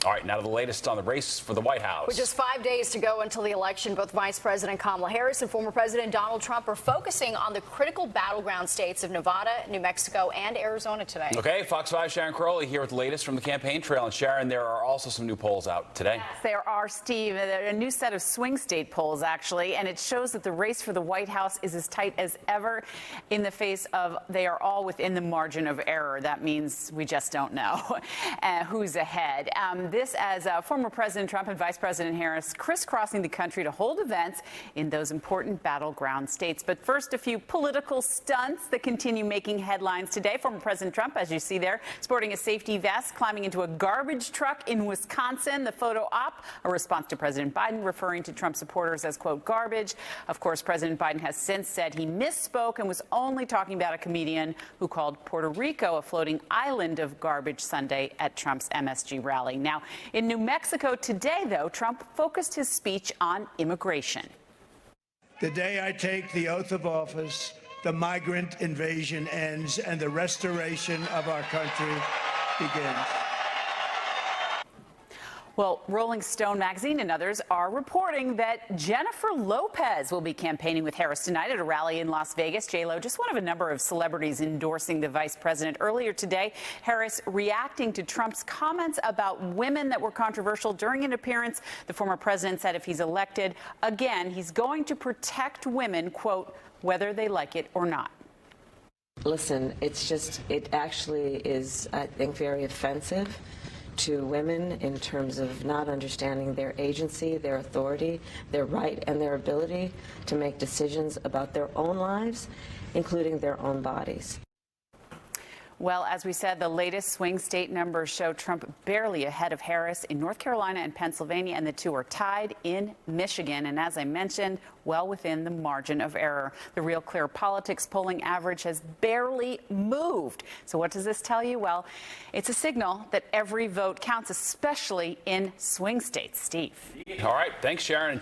All right, now to the latest on the race for the White House. With just 5 days to go until the election, both Vice President Kamala Harris and former President Donald Trump are focusing on the critical battleground states of Nevada, New Mexico, and Arizona today. Okay, Fox 5's Sharon Crowley here with the latest from the campaign trail. And Sharon, there are also some new polls out today. Yes, there are, Steve. A new set of swing state polls, actually, and it shows that the race for the White House is as tight as ever in the face of they are all within the margin of error. That means we just don't know who's ahead. This as former President Trump and Vice President Harris crisscrossing the country to hold events in those important battleground states. But first, a few political stunts that continue making headlines today. Former President Trump, as you see there, sporting a safety vest, climbing into a garbage truck in Wisconsin. The photo op, a response to President Biden referring to Trump supporters as, quote, garbage. Of course, President Biden has since said he misspoke and was only talking about a comedian who called Puerto Rico a floating island of garbage Sunday at Trump's MSG rally. Now, in New Mexico today, though, Trump focused his speech on immigration. The day I take the oath of office, the migrant invasion ends and the restoration of our country begins. Well, Rolling Stone magazine and others are reporting that Jennifer Lopez will be campaigning with Harris tonight at a rally in Las Vegas. J-Lo, just one of a number of celebrities endorsing the vice president. Earlier today, Harris reacting to Trump's comments about women that were controversial during an appearance. The former president said if he's elected again, he's going to protect women, quote, whether they like it or not. Listen, it actually is, I think, very offensive to women in terms of not understanding their agency, their authority, their right, and their ability to make decisions about their own lives, including their own bodies. Well, as we said, the latest swing state numbers show Trump barely ahead of Harris in North Carolina and Pennsylvania, and the two are tied in Michigan. And as I mentioned, well within the margin of error. The Real Clear Politics polling average has barely moved. So what does this tell you? Well, it's a signal that every vote counts, especially in swing states. Steve. All right. Thanks, Sharon.